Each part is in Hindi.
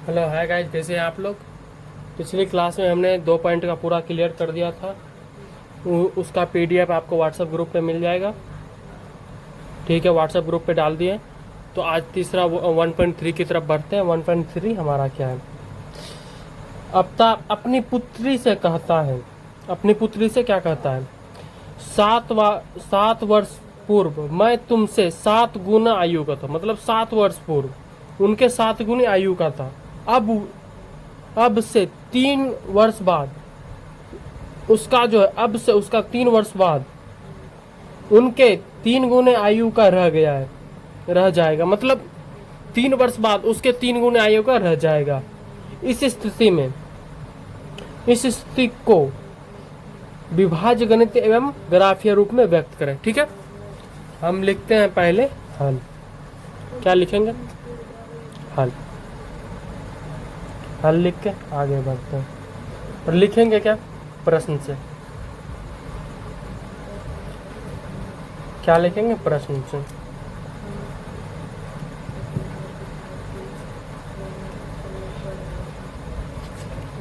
हेलो हाय गाइस, कैसे हैं आप लोग। पिछली क्लास में हमने 2 पॉइंट का पूरा क्लियर कर दिया था। उसका पीडीएफ आपको व्हाट्सएप ग्रुप पे मिल जाएगा। ठीक है, व्हाट्सएप ग्रुप पे डाल दिए। तो आज तीसरा 1.3 की तरफ बढ़ते हैं। 1.3 हमारा क्या है। अपनी पुत्री से कहता है, अपनी पुत्री से क्या कहता है, 7 वर्ष पूर्व मैं तुमसे 7 गुना आयु का था। मतलब 7 वर्ष पूर्व उनके 7 गुनी आयु का था। अब से 3 वर्ष बाद उसका जो है, अब से उसका 3 वर्ष बाद उनके 3 गुने आयु का रह जाएगा। मतलब 3 वर्ष बाद उसके 3 गुने आयु का रह जाएगा। इस स्थिति को विभाज्य गणित एवं ग्राफीय रूप में व्यक्त करें। ठीक है, हम लिखते हैं पहले हल। क्या लिखेंगे? हल। हल लिख के आगे बढ़ते हैं और लिखेंगे क्या? प्रश्न से। क्या लिखेंगे? प्रश्न से।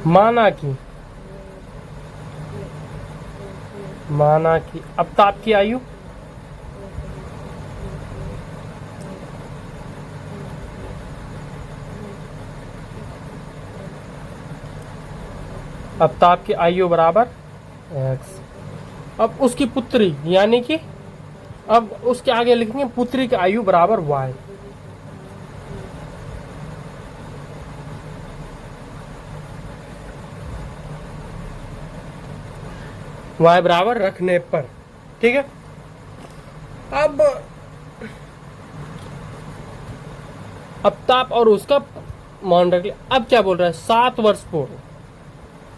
माना कि अब ताप की आयु बराबर x। अब उसकी पुत्री यानी कि अब उसके आगे लिखेंगे पुत्री की आयु बराबर y। y बराबर रखने पर। ठीक है, अब ताप और उसका मान रख लिया। अब क्या बोल रहा है? 7 वर्ष पूर्व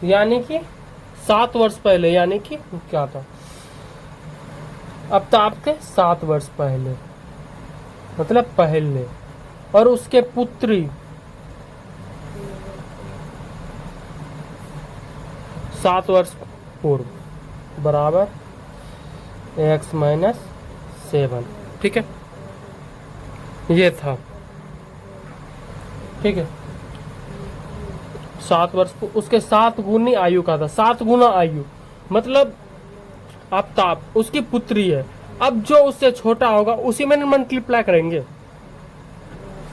यानी कि 7 वर्ष पहले, यानी कि क्या था, अब ताप के 7 वर्ष पहले, मतलब पहले, और उसके पुत्री 7 वर्ष पूर्व बराबर x-7। ठीक है, ये था। ठीक है, 7 वर्ष उसके 7 गुनी आयु का था। 7 गुना आयु मतलब अब ताप उसकी पुत्री है। अब जो उससे छोटा होगा उसी में मल्टीप्लाई करेंगे।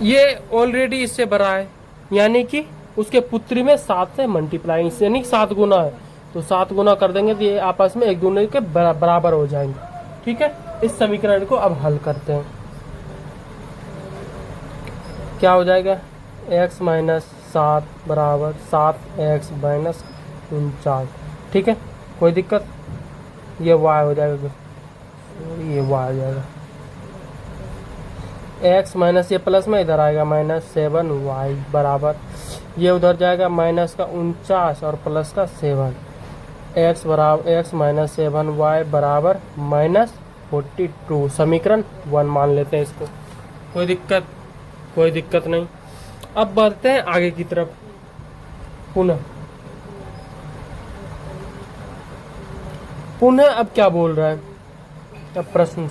ये ऑलरेडी इससे बड़ा है, यानी कि उसके पुत्री में 7 से मल्टीप्लाई, यानी 7 गुना है तो 7 गुना कर देंगे तो ये आपस में एक दूसरे के बराबर हो जाएंगे। ठीक है, इस समीकरण को अब हल करते हैं। क्या हो जाएगा? x-7 बराबर 7x माइनस 49। ठीक है, कोई दिक्कत? ये y हो जाएगा, ये y आ जाएगा। x माइनस ये प्लस में इधर आएगा -7y बराबर, ये उधर जाएगा माइनस का 49 और प्लस का 7। x बराबर x-7y बराबर -42। समीकरण 1 मान लेते हैं इसको। कोई दिक्कत? कोई दिक्कत नहीं। अब बढ़ते हैं आगे की तरफ। पुनः अब क्या बोल रहा है? अब प्रश्न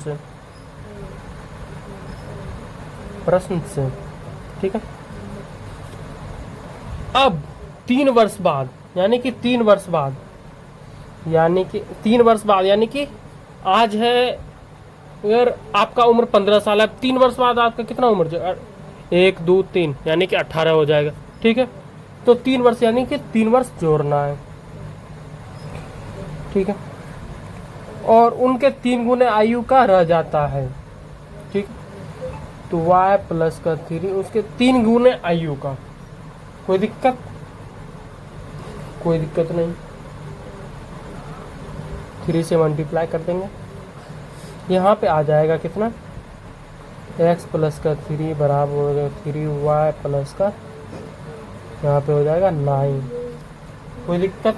से। ठीक है, अब 3 वर्ष बाद यानी कि 3 वर्ष बाद यानी कि आज है, अगर आपका उम्र 15 साल है, 3 वर्ष बाद आपका कितना उम्र जाएगा? 1 2 3 यानी कि 18 हो जाएगा। ठीक है, तो 3 वर्ष यानी कि 3 वर्ष जोड़ना है। ठीक है, और उनके 3 गुने आयु का रह जाता है। ठीक, तो y प्लस का 3 उसके 3 गुने आयु का। कोई दिक्कत? कोई दिक्कत नहीं। 3 से मल्टीप्लाई कर देंगे, यहाँ पे आ जाएगा कितना? x प्लस का 3 बराबर हो जाएगा 3y प्लस का, यहाँ पे हो जाएगा 9। कोई दिक्कत?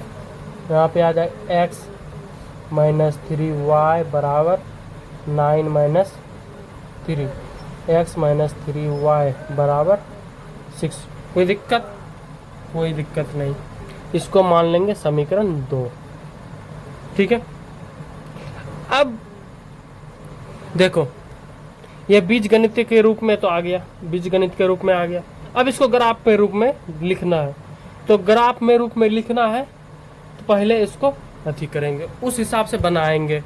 यहाँ पे आ जाएगा x माइनस 3y बराबर 9 माइनस 3, x माइनस 3y बराबर 6। कोई दिक्कत? कोई दिक्कत नहीं। इसको मान लेंगे समीकरण 2। ठीक है, अब देखो ये बीजगणित के रूप में तो आ गया, बीजगणित के रूप में आ गया। अब इसको ग्राफ के रूप में लिखना है, तो ग्राफ में रूप में लिखना है तो पहले इसको अथी करेंगे, उस हिसाब से बनाएंगे,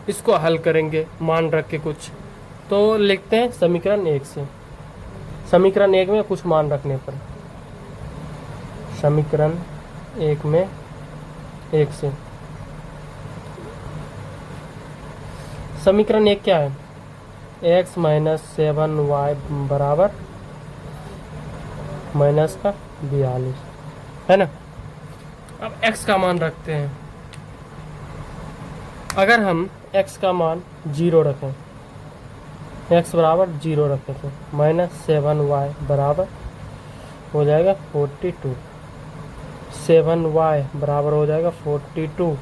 इसको हल करेंगे मान रख के कुछ। तो लिखते हैं समीकरण 1 से, समीकरण 1 में कुछ मान रखने पर, समीकरण 1 में 1 से, समीकरण 1 क्या है, x माइनस 7y बराबर माइनस का 42 है ना। अब x का मान रखते हैं, अगर हम x का मान 0 रखें, x बराबर 0 रखें तो माइनस 7y बराबर हो जाएगा 42, 7y बराबर हो जाएगा 42,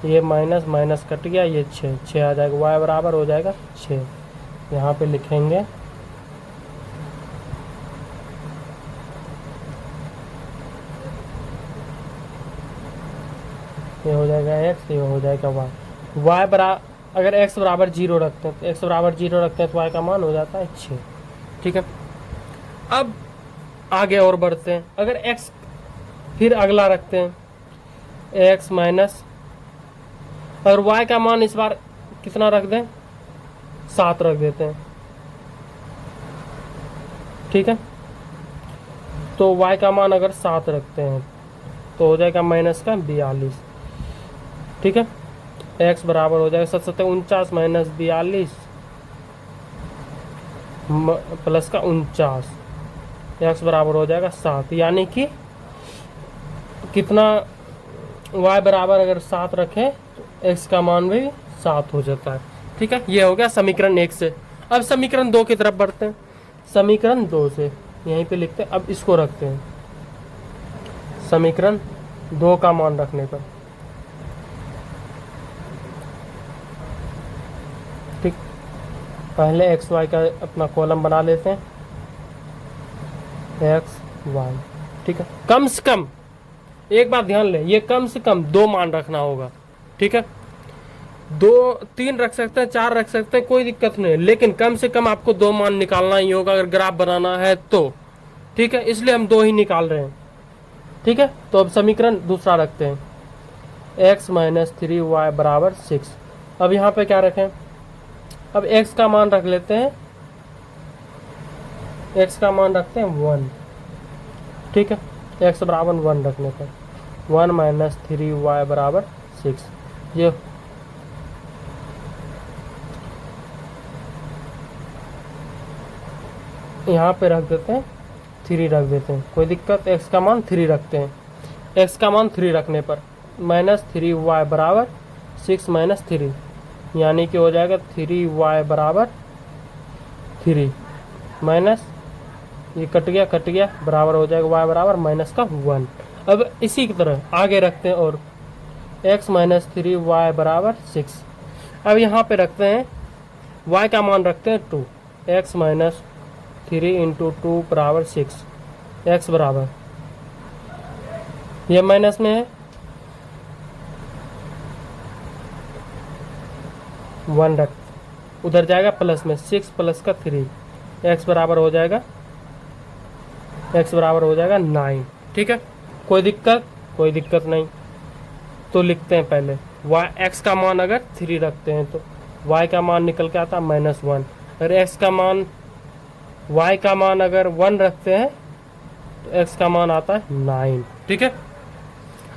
ये माइनस माइनस कट गया, ये 6 आ जाएगा, y बराबर हो जाएगा 6। यहाँ पे लिखेंगे ये हो जाएगा x, ये हो जाएगा y बराबर, अगर x बराबर 0 रखते हैं तो x बराबर 0 रखते हैं तो y का मान हो जाता है 6। ठीक है, अब आगे और बढ़ते हैं, अगर x फिर अगला रखते हैं x माइनस, और y का मान इस बार कितना रख दें, 7 रख देते हैं। ठीक है, तो y का मान अगर 7 रखते हैं तो हो जाएगा माइनस का 42। ठीक है, x बराबर हो जाएगा 7 7 49 माइनस 42 प्लस का 49, x बराबर हो जाएगा 7, यानी कि कितना, y बराबर अगर 7 रखें तो x का मान भी 7 हो जाता है। ठीक है, ये हो गया समीकरण 1 से। अब समीकरण 2 की तरफ बढ़ते हैं, समीकरण 2 से यहीं पे लिखते हैं, अब इसको रखते हैं समीकरण 2 का मान रखने पर। ठीक, पहले एक्स वाई का अपना कॉलम बना लेते हैं, एक्स वाई। ठीक है, कम से कम एक बात ध्यान लें, ये कम से कम 2 मान रखना होगा। ठीक है, 2 3 रख सकते हैं, 4 रख सकते हैं, कोई दिक्कत नहीं है, लेकिन कम से कम आपको 2 मान निकालना ही होगा अगर ग्राफ बनाना है तो। ठीक है, इसलिए हम 2 ही निकाल रहे हैं। ठीक है, तो अब समीकरण दूसरा रखते हैं, x माइनस 3y बराबर 6। अब यहाँ पे क्या रखें, अब x का मान रख लेते हैं, x का मान रखते हैं 1। ठीक है, x बराबर 1 रखने पर 1 माइनस 3y बराबर 6, ये यहाँ पे रख देते हैं 3 रख देते हैं, कोई दिक्कत, x का मान 3 रखते हैं, x का मान 3 रखने पर माइनस 3y बराबर 6 माइनस 3, यानी कि हो जाएगा 3y बराबर 3 माइनस, ये कट गया बराबर हो जाएगा y बराबर माइनस का 1। अब इसी की तरह आगे रखते हैं और x माइनस 3y बराबर 6। अब यहाँ पे रखते हैं y का मान रखते हैं 2, x माइनस 3 इंटू 2 बराबर 6, x बराबर, ये माइनस में है 1 रख, उधर जाएगा प्लस में, 6 प्लस का 3, x बराबर हो जाएगा 9। ठीक है, कोई दिक्कत नहीं, तो लिखते हैं पहले y, x का मान अगर 3 रखते हैं तो y का मान निकल के आता है -1, अगर y का मान अगर 1 रखते हैं तो x का मान आता है 9। ठीक है,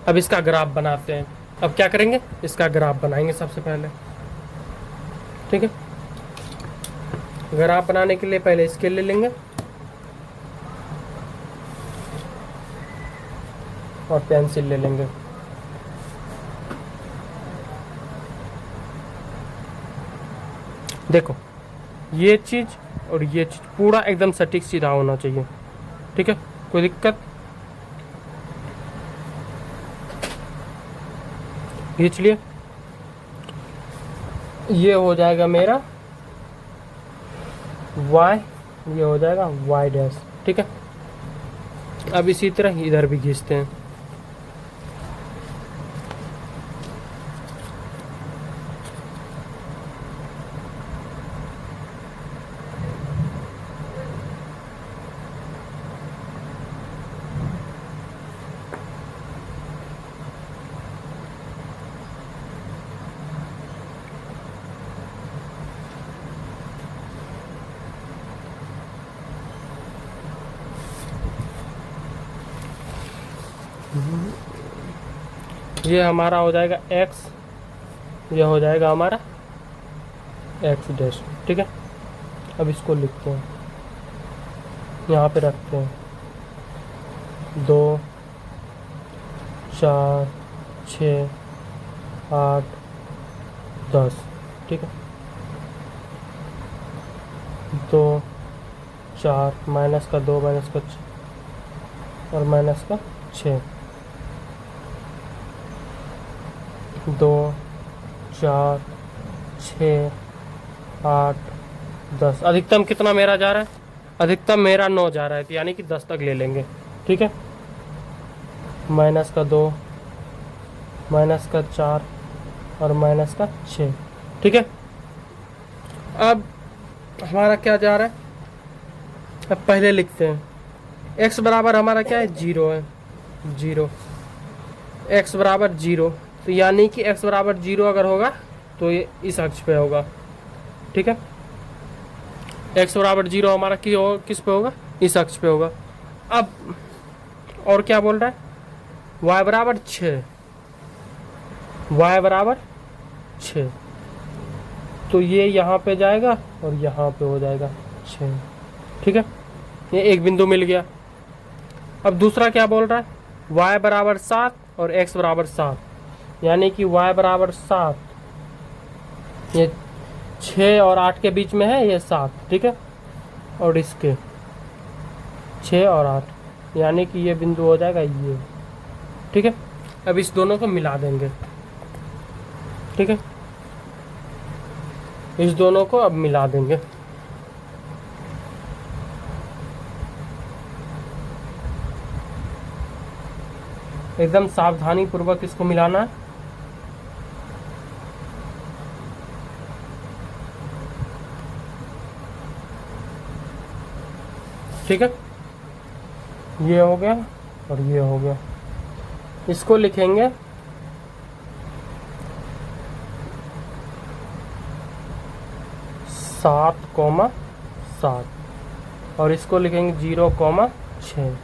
अब इसका ग्राफ बनाते हैं। अब क्या करेंगे, इसका ग्राफ बनाएंगे सबसे पहले। ठीक है, ग्राफ बनाने के लिए पहले स्केल ले लेंगे और पेंसिल ले लेंगे। देखो, ये चीज और ये चीज पूरा एकदम सटीक सीधा होना चाहिए। ठीक है, कोई दिक्कत, खींच लिए, ये हो जाएगा मेरा y, ये हो जाएगा y डैश। ठीक है, अब इसी तरह इधर भी खींचते हैं। ये हमारा हो जाएगा x, ये हो जाएगा हमारा x डैश। ठीक है, अब इसको लिखते हैं, यहाँ पे रखते हैं 2 4 6 8 10। ठीक है, 2 4 माइनस का 2 माइनस का 6 और माइनस का 6, 2 4 6 8 10। अधिकतम कितना मेरा जा रहा है? अधिकतम मेरा 9 जा रहा है, तो यानी कि 10 तक ले लेंगे। ठीक है, माइनस का 2 माइनस का 4 और माइनस का 6। ठीक है, अब हमारा क्या जा रहा है? अब पहले लिखते हैं x बराबर हमारा क्या है? 0 है, 0। x बराबर 0, तो यानी कि x बराबर 0 अगर होगा तो ये इस अक्ष पे होगा। ठीक है, x बराबर 0 हमारा किस पे होगा? इस अक्ष पे होगा। अब और क्या बोल रहा है? y बराबर 6, y बराबर 6, तो ये यहाँ पे जाएगा और यहाँ पे हो जाएगा 6। ठीक है, ये एक बिंदु मिल गया। अब दूसरा क्या बोल रहा है? y बराबर 7 और x बराबर 7, यानी कि y बराबर 7, ये 6 और 8 के बीच में है, ये 7। ठीक है, और इसके 6 और 8, यानी कि ये बिंदु हो जाएगा ये। ठीक है, अब इस दोनों को मिला देंगे। ठीक है, इस दोनों को अब मिला देंगे। एकदम सावधानी पूर्वक इसको मिलाना है। ठीक है, ये हो गया और ये हो गया। इसको लिखेंगे 7,7 और इसको लिखेंगे 0,6।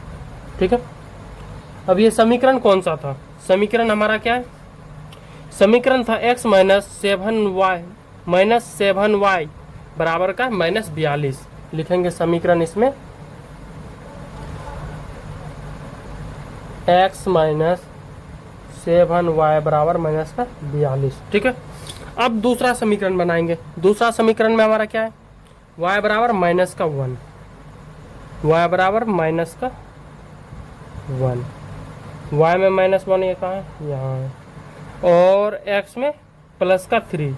ठीक है, अब ये समीकरण कौन सा था? समीकरण हमारा क्या है? समीकरण था x माइनस 7y बराबर का -42। लिखेंगे समीकरण इसमें x माइनस 7y बराबर -42। ठीक है, अब दूसरा समीकरण बनाएंगे। दूसरा समीकरण में हमारा क्या है? y बराबर -1, y बराबर -1, y में -1 ये कहाँ है? यहाँ है, और x में +3,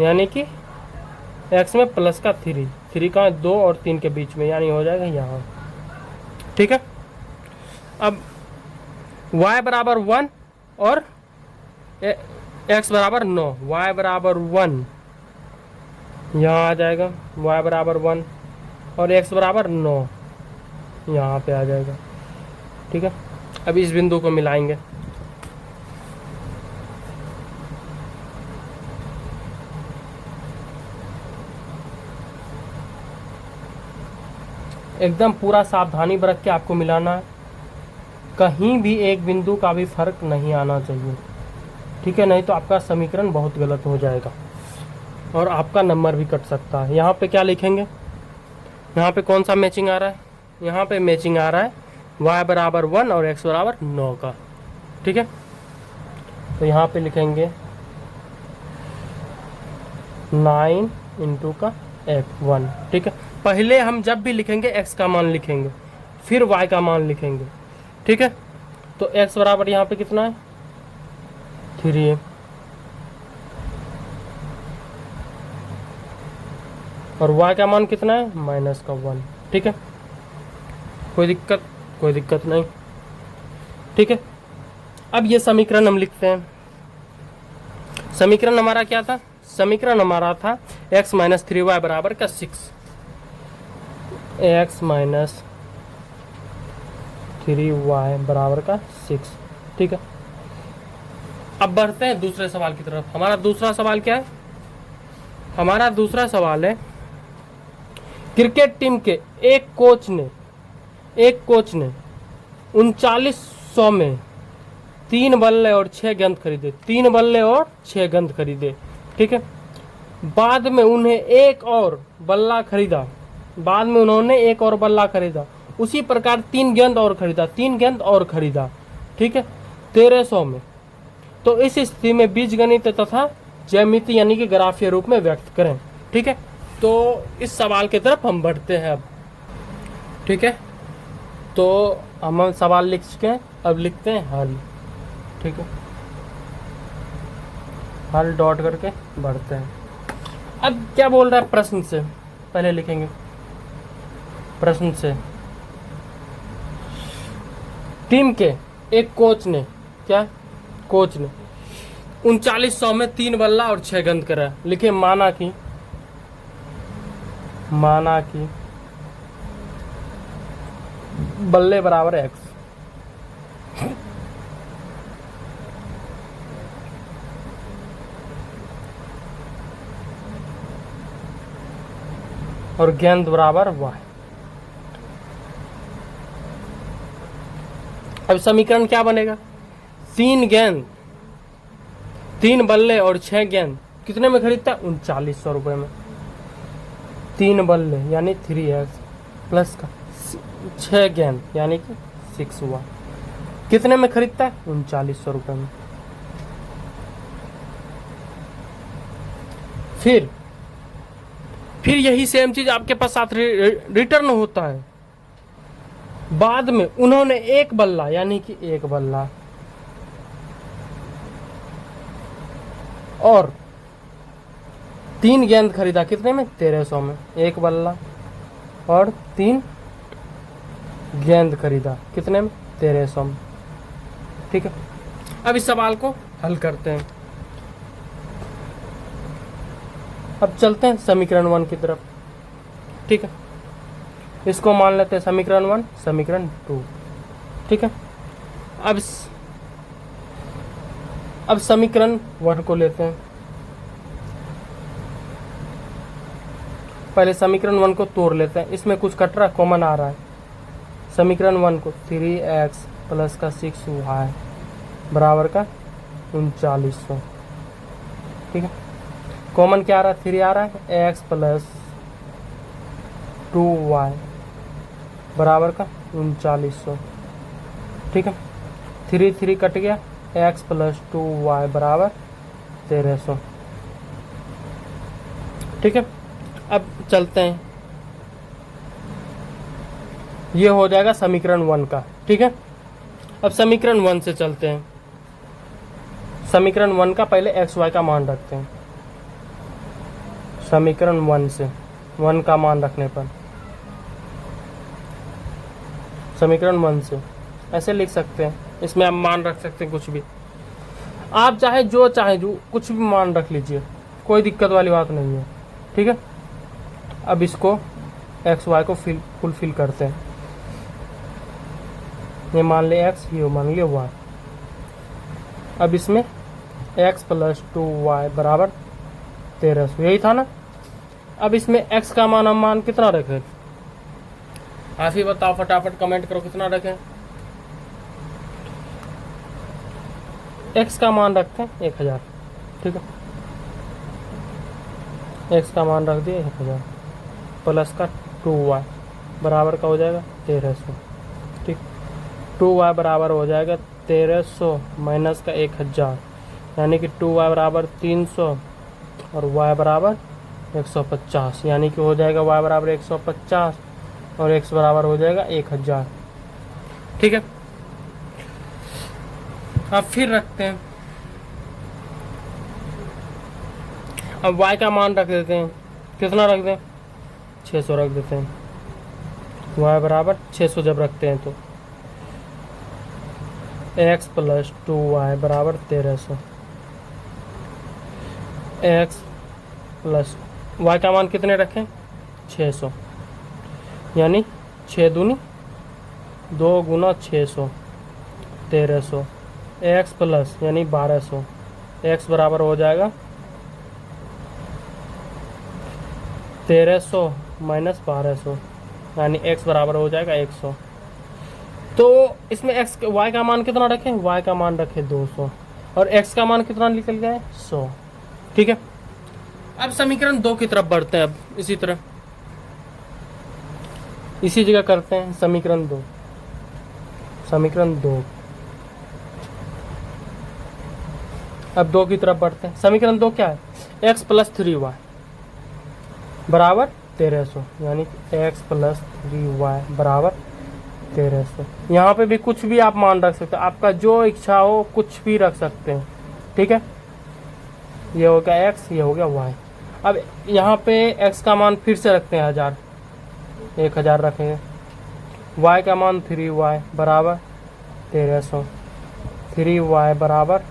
यानी कि x में +3, 3 कहाँ है? 2 और 3 के बीच में, यानी हो जाएगा यहाँ। ठीक है, अब y बराबर 1 और x बराबर 9, y बराबर 1 यहाँ आ जाएगा, y बराबर 1 और x बराबर 9 यहाँ पे आ जाएगा। ठीक है, अब इस बिंदु को मिलाएंगे। एकदम पूरा सावधानी बरत के आपको मिलाना है, कहीं भी एक बिंदु का भी फर्क नहीं आना चाहिए। ठीक है, नहीं तो आपका समीकरण बहुत गलत हो जाएगा और आपका नंबर भी कट सकता है। यहाँ पे क्या लिखेंगे? यहाँ पे कौन सा मैचिंग आ रहा है? यहाँ पे मैचिंग आ रहा है y बराबर 1 और x बराबर 9 का। ठीक है, तो यहाँ पे लिखेंगे 9 इंटू का 1। ठीक है, पहले हम जब भी लिखेंगे x का मान लिखेंगे, फिर y का मान लिखेंगे। ठीक है, तो x बराबर यहाँ पे कितना है? 3 है, और y का मान कितना है? -1। ठीक है, कोई दिक्कत नहीं। ठीक है, अब ये समीकरण हम लिखते हैं। समीकरण हमारा क्या था? समीकरण हमारा था x - 3y बराबर का 6, x - 3y बराबर का 6। ठीक है, अब बढ़ते हैं दूसरे सवाल की तरफ। हमारा दूसरा सवाल क्या है? हमारा दूसरा सवाल है, क्रिकेट टीम के एक कोच ने 39 100 में 3 बल्ले और 6 गेंद खरीदे, 3 बल्ले और 6 गेंद खरीदे, ठीक है। बाद में उन्हें एक और बल्ला खरीदा, बाद में उन्होंने एक और बल्ला खरीदा, उसी प्रकार 3 गेंद और खरीदा, 3 गेंद और खरीदा, ठीक है, 1300 में। तो इस स्थिति में बीजगणित तथा ज्यामिति यानी कि ग्राफीय रूप में व्यक्त करें, ठीक है। तो इस सवाल की तरफ हम बढ़ते हैं अब, ठीक है। तो हम सवाल लिख चुके हैं, अब लिखते हैं हल, ठीक है। हल डॉट करके बढ़ते हैं। अब क्या बोल रहा है प्रश्न से, पहले लिखेंगे प्रश्न से। टीम के एक कोच ने, क्या कोच ने 3900 में 3 बल्ला और 6 गेंद करा। लिखे माना कि बल्ले बराबर x, और गेंद बराबर y। अब समीकरण क्या बनेगा, 3 गेंद, 3 बल्ले और 6 गेंद कितने में खरीदता है, 3900 रुपये में। 3 बल्ले यानी 3x प्लस का 6 गेंद यानी कि 6y कितने में खरीदता है, 3900 रुपये में। फिर यही सेम चीज आपके पास साथ रिटर्न होता है। बाद में उन्होंने एक बल्ला यानी कि एक बल्ला और 3 गेंद खरीदा, कितने में, 1300 में। एक बल्ला और 3 गेंद खरीदा, कितने में, 1300 में, ठीक है। अब इस सवाल को हल करते हैं। अब चलते हैं समीकरण 1 की तरफ, ठीक है। इसको मान लेते हैं समीकरण 1, समीकरण 2, ठीक है। अब समीकरण 1 को लेते हैं। पहले समीकरण 1 को तोड़ लेते हैं, इसमें कुछ कट रहा, कॉमन आ रहा है। समीकरण 1 को 3x प्लस का 6y बराबर का 3900, ठीक है। कॉमन क्या आ रहा है, 3 आ रहा है, x प्लस 2y बराबर का 3900, ठीक है। 3 3 कट गया, x प्लस 2y बराबर 1300, ठीक है। अब चलते हैं, ये हो जाएगा समीकरण 1 का, ठीक है। अब समीकरण 1 से चलते हैं। समीकरण 1 का पहले एक्स वाई का मान रखते हैं। समीकरण 1 से 1 का मान रखने पर, समीकरण 1 से ऐसे लिख सकते हैं, इसमें आप मान रख सकते हैं कुछ भी, आप चाहे जो कुछ भी मान रख लीजिए, कोई दिक्कत वाली बात नहीं है, ठीक है। अब इसको एक्स वाई को फुलफिल करते हैं। ये मान ले एक्स, ये मान लिया वाई। अब इसमें एक्स प्लस 2y बराबर 1300, यही था ना। अब इसमें एक्स का मान हम मान कितना रखें, आप ही बताओ, फटाफट कमेंट करो कितना रखें। एक्स का मान रखते हैं 1000, ठीक है। एक्स का मान रख दिए 1000 प्लस का 2y बराबर का हो जाएगा 1300, ठीक। 2y बराबर हो जाएगा 1300 माइनस का 1000 यानी कि 2y बराबर 300 और y बराबर 150 यानी कि हो जाएगा y बराबर 150 और x बराबर हो जाएगा 1000, ठीक है। अब फिर रखते हैं, अब y का मान रख देते हैं, कितना रख दें, 600 रख देते हैं। y बराबर 600 जब रखते हैं तो x प्लस 2y बराबर 1300, x प्लस y का मान कितने रखें, 600 यानी 6 दूनी 2 गुना 600 1300, x प्लस यानी 1200, x बराबर हो जाएगा 1300 माइनस 1200 यानी x बराबर हो जाएगा 100, तो इसमें एक्स वाई का मान कितना रखें, वाई का मान रखें 200 और एक्स का मान कितना निकल गया है 100। ठीक है, अब समीकरण 2 की तरफ बढ़ते हैं। अब इसी तरह इसी जगह करते हैं समीकरण 2। समीकरण 2, अब 2 की तरफ बढ़ते हैं। समीकरण 2 क्या है, x प्लस 3y बराबर 1300, यानी x प्लस 3y बराबर 1300। यहाँ पे भी कुछ भी आप मान रख सकते हो, आपका जो इच्छा हो कुछ भी रख सकते हैं। ठीक है, ये हो गया x, ये हो गया y। अब यहाँ पे x का मान फिर से रखते हैं 1000 रखेंगे, y का मान 3y बराबर 1300। 3y बराबर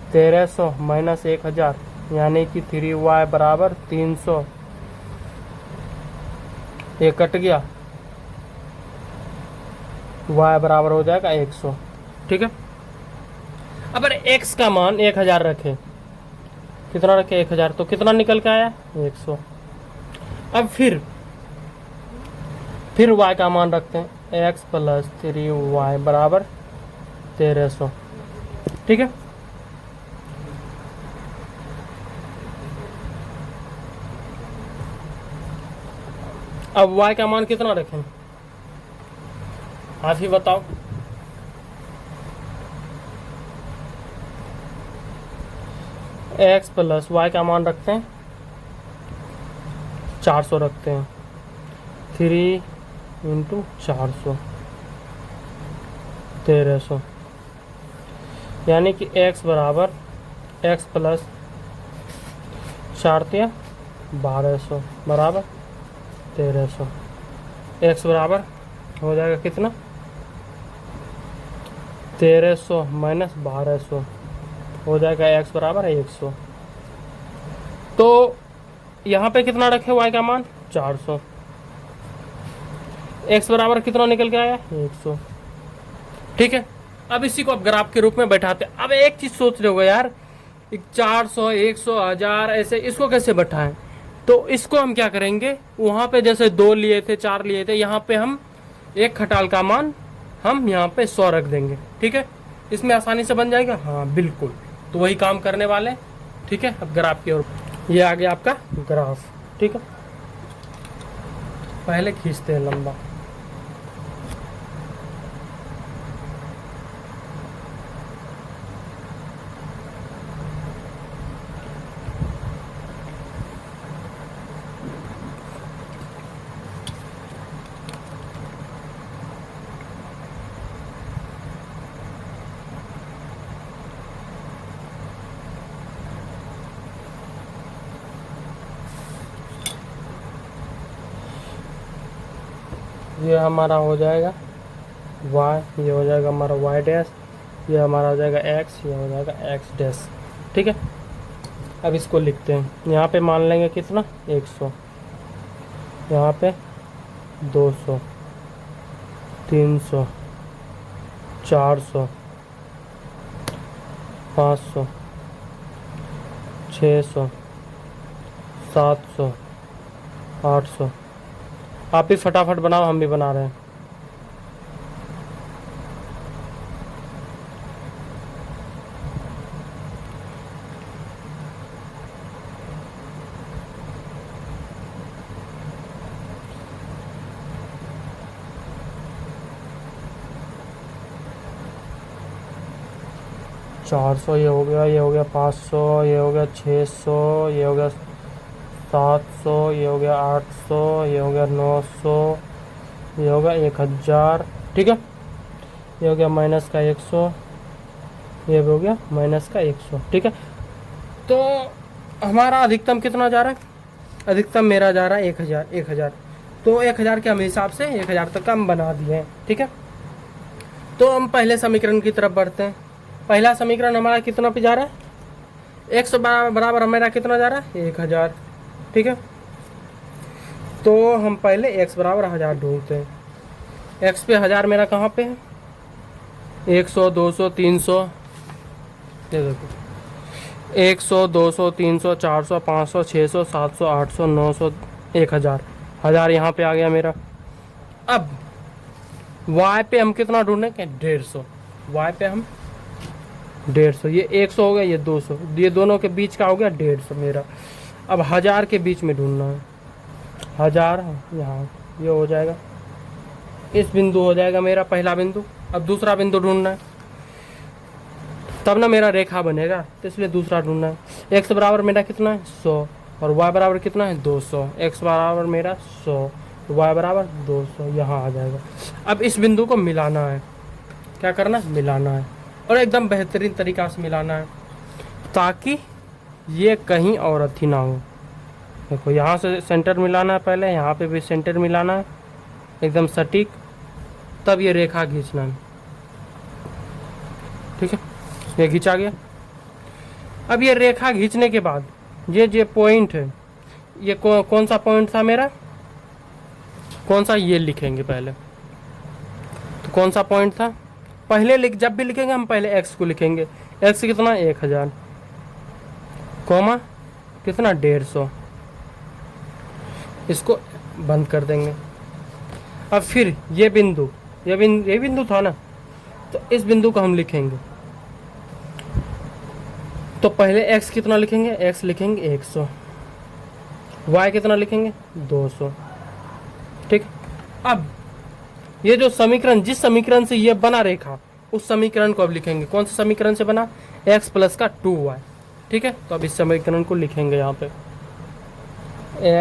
1300 माइनस 1000, यानी कि 3y बराबर 300। ये कट गया, y बराबर हो जाएगा 100। ठीक है, अब अगर x का मान 1000 रखें, कितना रखें 1000, तो कितना निकल के आया 100। अब फिर y का मान रखते हैं, x प्लस 3y बराबर 1300। ठीक है, अब y का मान कितना रखें, आप ही बताओ। x प्लस y का मान रखते हैं 400 रखते हैं, 3 इंटू 400 1300, यानी कि x बराबर x प्लस 4 1200 बराबर 1300। x बराबर हो जाएगा कितना 1300 माइनस 1200 हो जाएगा x बराबर 100। तो यहाँ पे कितना रखे y का मान 400, x बराबर कितना निकल के आया 100। ठीक है, अब इसी को अब ग्राफ के रूप में बैठाते हैं। अब एक चीज सोच रहे होगा यार, 400 100 1000 ऐसे इसको कैसे बैठाएं, तो इसको हम क्या करेंगे, वहां पे जैसे 2 लिए थे 4 लिए थे, यहाँ पे हम एक खटाल का मान हम यहाँ पे 100 रख देंगे। ठीक है, इसमें आसानी से बन जाएगा, हाँ बिल्कुल, तो वही काम करने वाले। ठीक है, अब ग्राफ की ओर, ये आ गया आपका ग्राफ। ठीक है, पहले खींचते हैं लंबा। ये हमारा हो जाएगा y, ये हो जाएगा हमारा y डैश, ये हमारा हो जाएगा x, ये हो जाएगा x डैश। ठीक है, अब इसको लिखते हैं। यहाँ पे मान लेंगे कितना 100, यहाँ पे 200 300 400 500 600 700 800। आप भी फटाफट बनाओ, हम भी बना रहे हैं। चार सौ ये हो गया, ये हो गया 500, ये हो गया 600, ये हो गया 700, ये हो गया 800, ये हो गया 900, ये हो गया 1000। ठीक है, ये हो गया माइनस का 100, ये भी हो गया माइनस का 100। ठीक है, तो हमारा अधिकतम कितना जा रहा है, अधिकतम मेरा जा रहा है 1000। 1000 तो 1000 के हम हिसाब से 1000 तक हम बना दिए हैं। ठीक है, तो हम पहले समीकरण की तरफ बढ़ते हैं। पहला समीकरण हमारा कितना पे जा रहा है, 100 बराबर हमारा कितना जा रहा है 1000। ठीक है, तो हम पहले x बराबर 1000 ढूंढते हैं। x पे 1000 मेरा कहाँ पे है, 100 200 300, ये देखो 100 200 300 400 500 600 700 800 900 1000। 1000 यहाँ पे आ गया मेरा। अब y पे हम कितना ढूंढें? 150। y पे हम 150, ये 100 हो गया, ये 200, ये दोनों के बीच का हो गया 150 मेरा। अब 1000 के बीच में ढूंढना है। 1000 यहाँ ये हो जाएगा, इस बिंदु हो जाएगा मेरा पहला बिंदु। अब दूसरा बिंदु ढूंढना है, तब ना मेरा रेखा बनेगा, तो इसलिए दूसरा ढूंढना है। x बराबर मेरा कितना है? 100, और y बराबर कितना है? 200। x बराबर मेरा 100, y बराबर 200, यहाँ आ जाएगा। अब इस बिंदु को मिलाना है। क्या करना है? मिलाना है, और एकदम बेहतरीन तरीक़ा से मिलाना है, ताकि ये कहीं और अथी ना हो। देखो यहाँ से सेंटर मिलाना है, पहले यहाँ पे भी सेंटर मिलाना है एकदम सटीक, तब ये रेखा खींचना है। ठीक है, ये खींचा गया। अब ये रेखा खींचने के बाद ये पॉइंट है, ये कौन सा पॉइंट था मेरा? कौन सा? ये लिखेंगे पहले। तो कौन सा पॉइंट था? पहले जब भी लिखेंगे हम पहले x को लिखेंगे। x कितना? 1000, कॉमा कितना? 150। इसको बंद कर देंगे। अब फिर ये बिंदु था ना, तो इस बिंदु को हम लिखेंगे। तो पहले x कितना लिखेंगे? x लिखेंगे 100, y कितना लिखेंगे? 200। ठीक। अब ये जो समीकरण, जिस समीकरण से ये बना रेखा, उस समीकरण को अब लिखेंगे। कौन सा समीकरण से बना? x प्लस का 2y। ठीक है, तो अब इस समीकरण को लिखेंगे यहाँ पे,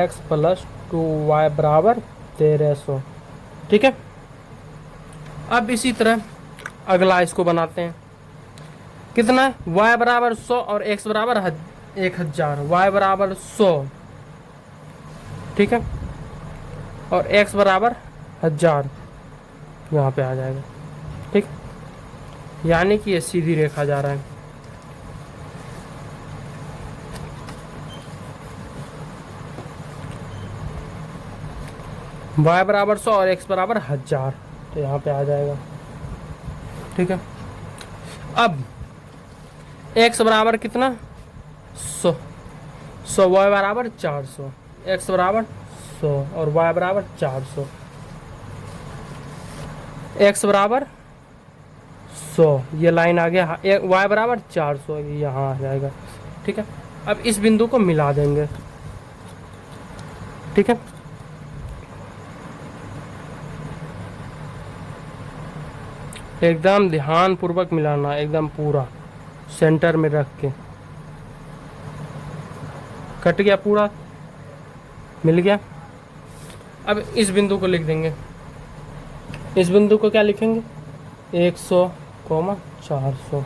x प्लस 2y बराबर 1300। ठीक है, अब इसी तरह अगला इसको बनाते हैं। कितना है? y बराबर 100 और x बराबर 1000। y बराबर 100, ठीक है, और x बराबर 1000 यहाँ पे आ जाएगा। ठीक, यानी कि ये सीधी रेखा जा रहा है। y बराबर 100 और x बराबर 1000, तो यहाँ पे आ जाएगा। ठीक है, अब x बराबर कितना? 100, y बराबर 400, x बराबर 100 और y बराबर 400, x बराबर 100, ये लाइन आ गया, y बराबर 400, ये यहाँ आ जाएगा। ठीक है, अब इस बिंदु को मिला देंगे। ठीक है, एकदम ध्यान पूर्वक मिलाना, एकदम पूरा सेंटर में रख के। कट गया पूरा, मिल गया। अब इस बिंदु को लिख देंगे। इस बिंदु को क्या लिखेंगे? 100, 400।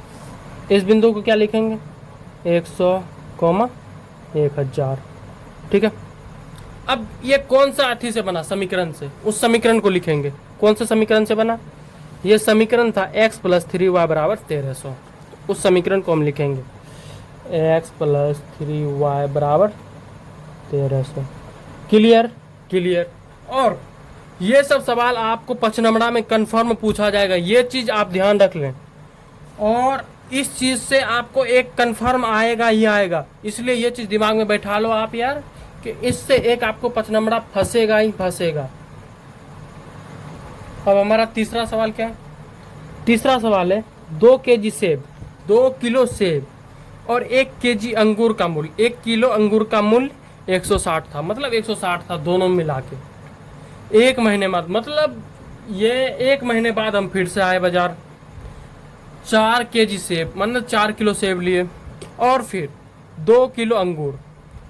इस बिंदु को क्या लिखेंगे? 100, 1000। ठीक है, अब ये कौन सा अथी से बना? समीकरण से। उस समीकरण को लिखेंगे। कौन से समीकरण से बना? ये समीकरण था x प्लस 3y बराबर 1300। उस समीकरण को हम लिखेंगे x प्लस 3y बराबर 1300। क्लियर? क्लियर। और ये सब सवाल आपको 5 नंबरा में कंफर्म पूछा जाएगा, ये चीज़ आप ध्यान रख लें। और इस चीज़ से आपको एक कंफर्म आएगा ही आएगा, इसलिए ये चीज़ दिमाग में बैठा लो आप यार, कि इससे एक आपको 5 नंबरा फंसेगा ही फंसेगा। अब हमारा तीसरा सवाल क्या है? तीसरा सवाल है 2 केजी सेब, 2 किलो सेब और 1 केजी अंगूर का मूल्य, 1 किलो अंगूर का मूल्य 160 था, मतलब 160 था दोनों मिला के। 1 महीने बाद, मतलब ये 1 महीने बाद हम फिर से आए बाजार, 4 केजी सेब मतलब 4 किलो सेब लिए, और फिर 2 किलो अंगूर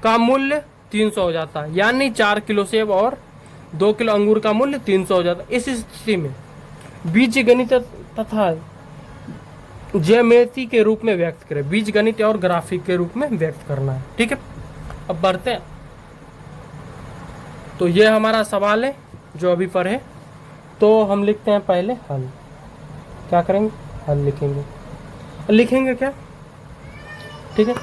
का मूल्य 300 हो जाता, यानी 4 किलो सेब और 2 किलो अंगूर का मूल्य 300 हो जाता। इस स्थिति में बीजगणित तथा ज्यामिति के रूप में व्यक्त करें। बीजगणित और ग्राफिक के रूप में व्यक्त करना है। ठीक है, अब बढ़ते हैं। तो ये हमारा सवाल है जो अभी पढ़े, तो हम लिखते हैं पहले हल। क्या करेंगे? हल लिखेंगे। लिखेंगे क्या? ठीक है,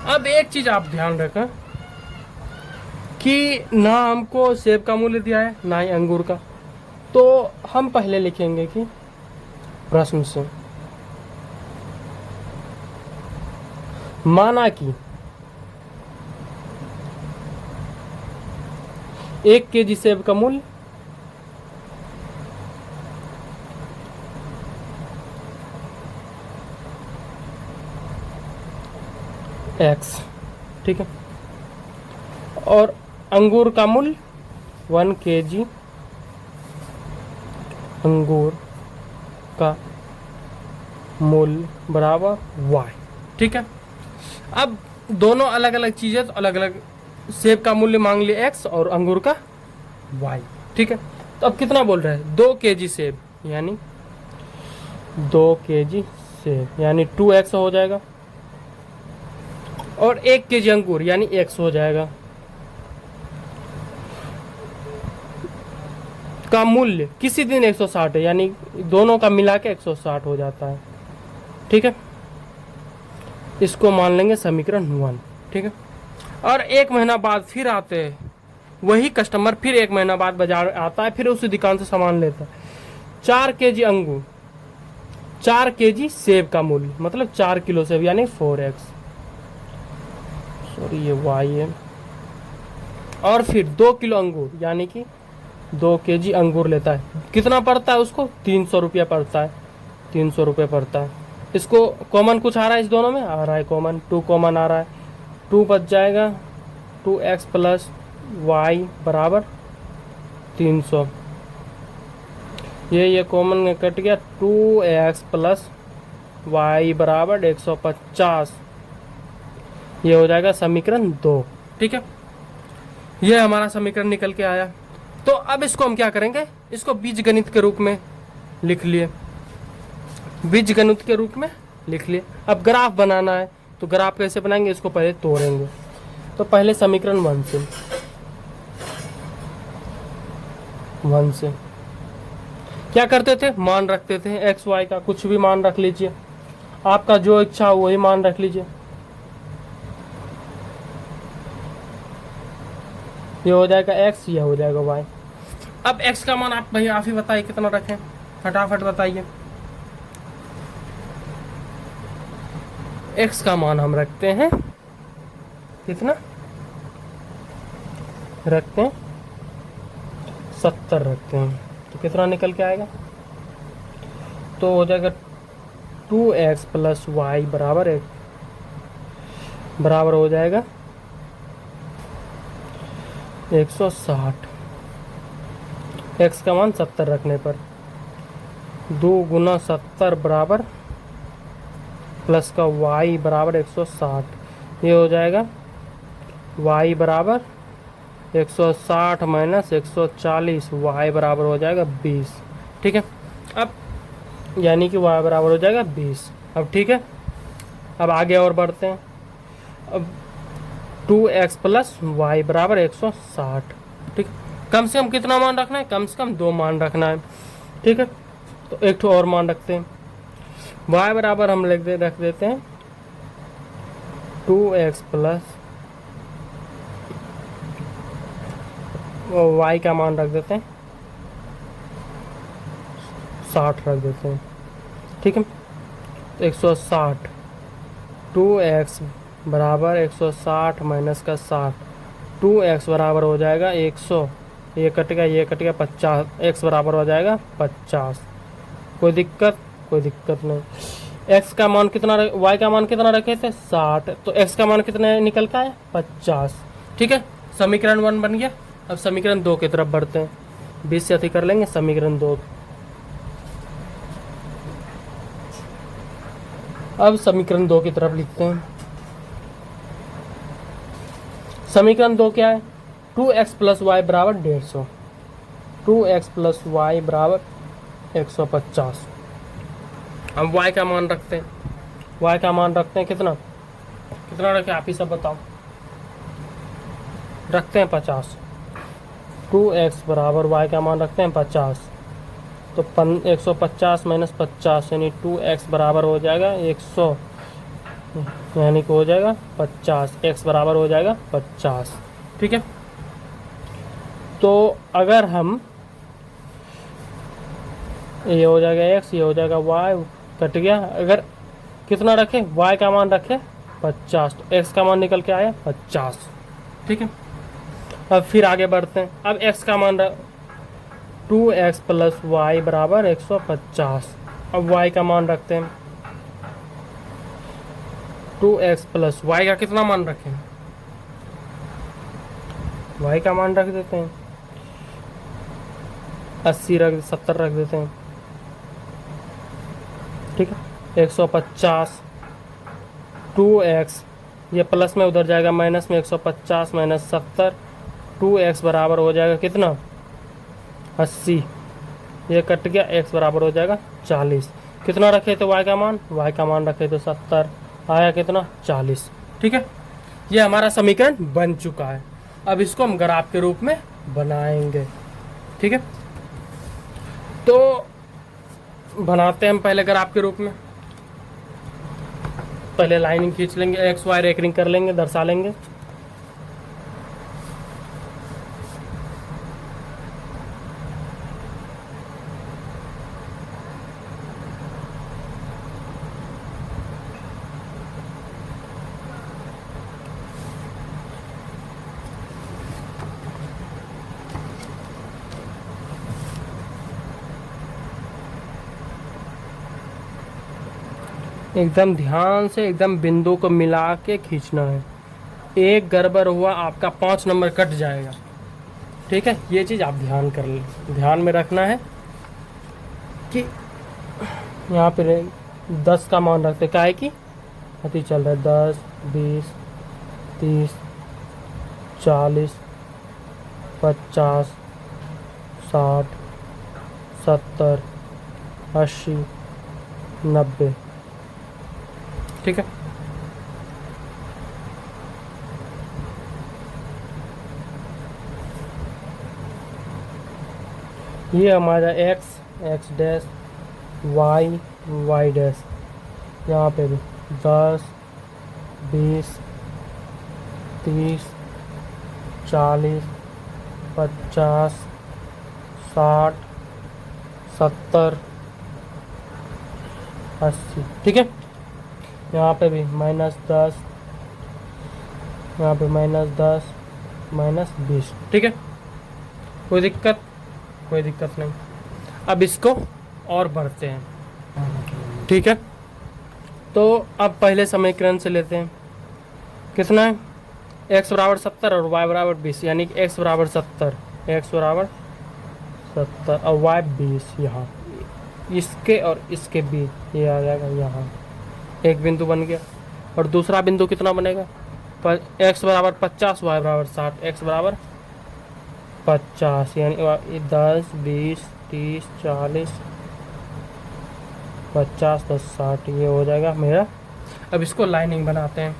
अब एक चीज आप ध्यान रखें कि ना हमको सेब का मूल्य दिया है ना ही अंगूर का, तो हम पहले लिखेंगे कि प्रश्न से माना कि 1 केजी सेब का मूल्य एक्स, ठीक है। और अंगूर का मूल्य 1 kg अंगूर का मूल्य बराबर y, ठीक है। अब दोनों अलग अलग चीज़ें, तो अलग अलग सेब का मूल्य मांग लिए x और अंगूर का y, ठीक है। तो अब कितना बोल रहे हैं, 2 kg सेब यानी 2 kg सेब यानी 2x हो जाएगा, और 1 kg अंगूर यानी x हो जाएगा, का मूल्य किसी दिन 160 है, यानी दोनों का मिला के 160 हो जाता है, ठीक है। इसको मान लेंगे समीकरण 1, ठीक है। और 1 महीना बाद फिर आते हैं, वही कस्टमर फिर 1 महीना बाद बाजार आता है, फिर उसी दुकान से सामान लेता है। 4 kg अंगूर, 4 kg सेब का मूल्य, मतलब 4 किलो सेब यानी 4x, सॉरी ये y है। और फिर 2 किलो अंगूर यानी कि 2 kg अंगूर लेता है, कितना पड़ता है उसको, 300 रुपया पड़ता है, 300 रुपये पड़ता है। इसको कॉमन कुछ आ रहा है, इस दोनों में आ रहा है कॉमन, 2 कॉमन आ रहा है, 2 बच जाएगा, 2x प्लस वाई बराबर 300, ये कॉमन में कट गया, 2x प्लस वाई बराबर 150, ये हो जाएगा समीकरण 2, ठीक है। ये हमारा समीकरण निकल के आया। तो अब इसको हम क्या करेंगे, इसको बीजगणित के रूप में लिख लिए, बीजगणित के रूप में लिख लिए। अब ग्राफ बनाना है, तो ग्राफ कैसे बनाएंगे, इसको पहले तोड़ेंगे। तो पहले समीकरण 1 से क्या करते थे, मान रखते थे एक्स वाई का, कुछ भी मान रख लीजिए, आपका जो इच्छा हो वही मान रख लीजिए। ये हो जाएगा x, ये हो जाएगा y। अब x का मान आप भैया आप ही बताइए कितना रखें, फटाफट बताइए। x का मान हम रखते हैं कितना, रखते हैं 70 रखते हैं, तो कितना निकल के आएगा, तो हो जाएगा 2x प्लस वाई बराबर 1, बराबर हो जाएगा 160। x का मान 70 रखने पर 2 गुना 70 बराबर प्लस का y बराबर 160, ये हो जाएगा y बराबर 160 माइनस 140, y बराबर हो जाएगा 20, ठीक है। अब यानी कि y बराबर हो जाएगा 20। अब ठीक है, अब आगे और बढ़ते हैं। अब 2x प्लस वाई बराबर 160, ठीक। कम से कम कितना मान रखना है, कम से कम 2 मान रखना है, ठीक है। तो एक और मान रखते हैं, y बराबर हम रख देते हैं 2x प्लस y का मान रख देते हैं 60 रख देते हैं, ठीक है। 160, 2x बराबर 160 माइनस का 60, 2x बराबर हो जाएगा 100, ये कट गया ये कट गया 50, x बराबर हो जाएगा 50। कोई दिक्कत नहीं। x का मान कितना, y का मान कितना रखे थे 60, तो x का मान कितना निकल का है 50, ठीक है। समीकरण 1 बन गया। अब समीकरण 2 की तरफ बढ़ते हैं, 20 से अति कर लेंगे समीकरण 2। अब समीकरण 2 की तरफ लिखते हैं। समीकरण 2 क्या है, 2x प्लस वाई बराबर 150, 2x प्लस वाई बराबर 150। हम y का मान रखते हैं, y का मान रखते हैं कितना रखें आप ही सब बताओ, रखते हैं 50। 2x बराबर y का मान रखते हैं 50, तो 150 माइनस 50 यानी 2x बराबर हो जाएगा 100, यानी कि हो जाएगा 50, x बराबर हो जाएगा 50, ठीक है। तो अगर हम ये हो जाएगा x, ये हो जाएगा y, कट गया। अगर कितना रखें, y का मान रखें 50, तो x का मान निकल के आया 50, ठीक है। अब फिर आगे बढ़ते हैं। अब x का मान 2x प्लस वाई बराबर 150। अब y का मान रखते हैं 2x प्लस वाई का कितना मान रखें, वाई का मान रख देते हैं 80 70 रख देते हैं, ठीक है। 150 2x, ये प्लस में उधर जाएगा माइनस में, 150 माइनस 70, 2x बराबर हो जाएगा कितना 80, ये कट गया, x बराबर हो जाएगा 40। कितना रखे थे y का मान रखे थे 70, आया कितना 40, ठीक है। ये हमारा समीकरण बन चुका है। अब इसको हम ग्राफ के रूप में बनाएंगे, ठीक है। तो बनाते हैं हम पहले ग्राफ के रूप में। पहले लाइनिंग खींच लेंगे, एक्स वाई रेकरिंग कर लेंगे, दर्शा लेंगे। एकदम ध्यान से एकदम बिंदु को मिला के खींचना है। एक गड़बड़ हुआ आपका 5 नंबर कट जाएगा, ठीक है। ये चीज़ आप ध्यान में रखना है कि यहाँ पे 10 का मान रखते, काहे की अति चल रहा है 10 20 30 40 50 60 70 80 90, ठीक है। ये हमारा x डैश y डैश, यहाँ पे भी 10 20 30 40 50 60 70 80, ठीक है। यहाँ पे भी -10, यहाँ पे -10 -20, ठीक है। कोई दिक्कत नहीं। अब इसको और बढ़ते हैं, ठीक है। तो अब पहले समीकरण से लेते हैं, कितना है x बराबर 70 और y बराबर 20, यानी कि x बराबर 70 और y 20, यहाँ इसके और इसके बीच ये आ जाएगा, यहाँ एक बिंदु बन गया। और दूसरा बिंदु कितना बनेगा, x बराबर 50 y बराबर 60, x बराबर 50, यानी 10 20 30 40 50 10 60, ये हो जाएगा मेरा। अब इसको लाइनिंग बनाते हैं।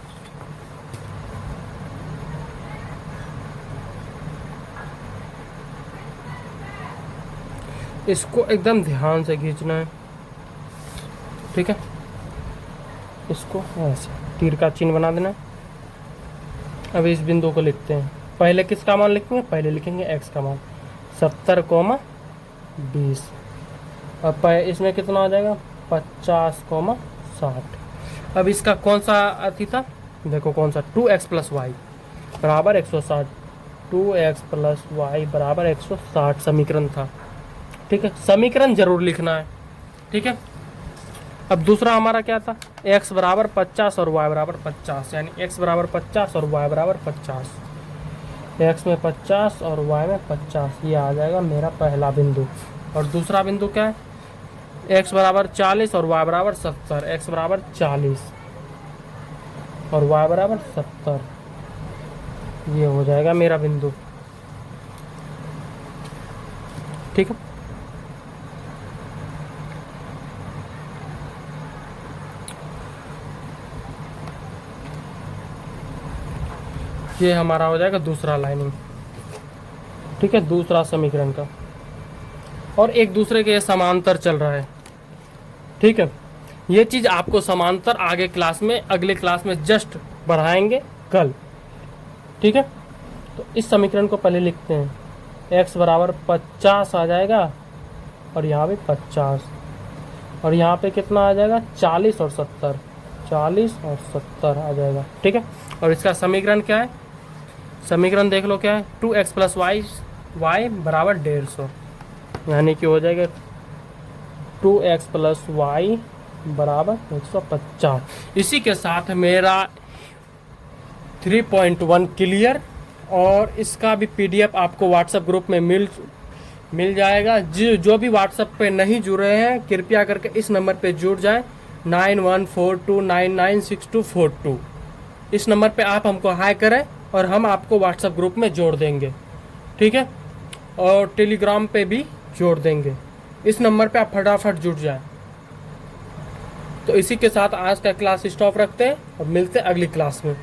इसको एकदम ध्यान से खींचना है, ठीक है। इसको ऐसे तीर का चिन्ह बना देना। अब इस बिंदु को लिखते हैं, पहले किसका मान लिखेंगे, पहले लिखेंगे x का मान 70, 20। अब इसमें कितना आ जाएगा 50, 60। अब इसका कौन सा अति था, देखो कौन सा, 2x प्लस वाई बराबर 160, 2x प्लस वाई बराबर 160 समीकरण था, ठीक है। समीकरण जरूर लिखना है, ठीक है। अब दूसरा हमारा क्या था, x बराबर 50 और y बराबर 50, यानी x बराबर 50 और y बराबर 50, x में 50 और y में 50, ये आ जाएगा मेरा पहला बिंदु। और दूसरा बिंदु क्या है, x बराबर 40 और y बराबर 70, x बराबर 40 और y बराबर 70, ये हो जाएगा मेरा बिंदु, ठीक है। ये हमारा हो जाएगा दूसरा लाइनिंग, ठीक है, दूसरा समीकरण का। और एक दूसरे के समांतर चल रहा है, ठीक है। ये चीज़ आपको समांतर आगे क्लास में, अगले क्लास में जस्ट बढ़ाएंगे कल, ठीक है। तो इस समीकरण को पहले लिखते हैं, x बराबर 50 आ जाएगा और यहाँ भी 50, और यहाँ पे कितना आ जाएगा 40 और 70, 40 और 70 आ जाएगा, ठीक है। और इसका समीकरण क्या है, समीकरण देख लो क्या है, 2x प्लस वाई बराबर 150, यानी कि हो जाएगा 2x प्लस वाई बराबर 150। इसी के साथ मेरा 3.1 क्लियर, और इसका भी पीडीएफ आपको व्हाट्सएप ग्रुप में मिल जाएगा। जो भी व्हाट्सएप पे नहीं जुड़े हैं कृपया करके इस नंबर पे जुड़ जाएं, 9142996242। इस नंबर पे आप हमको हाई करें और हम आपको व्हाट्सएप ग्रुप में जोड़ देंगे, ठीक है। और टेलीग्राम पे भी जोड़ देंगे। इस नंबर पे आप फटाफट जुड़ जाएं। तो इसी के साथ आज का क्लास स्टॉप रखते हैं और मिलते हैं अगली क्लास में।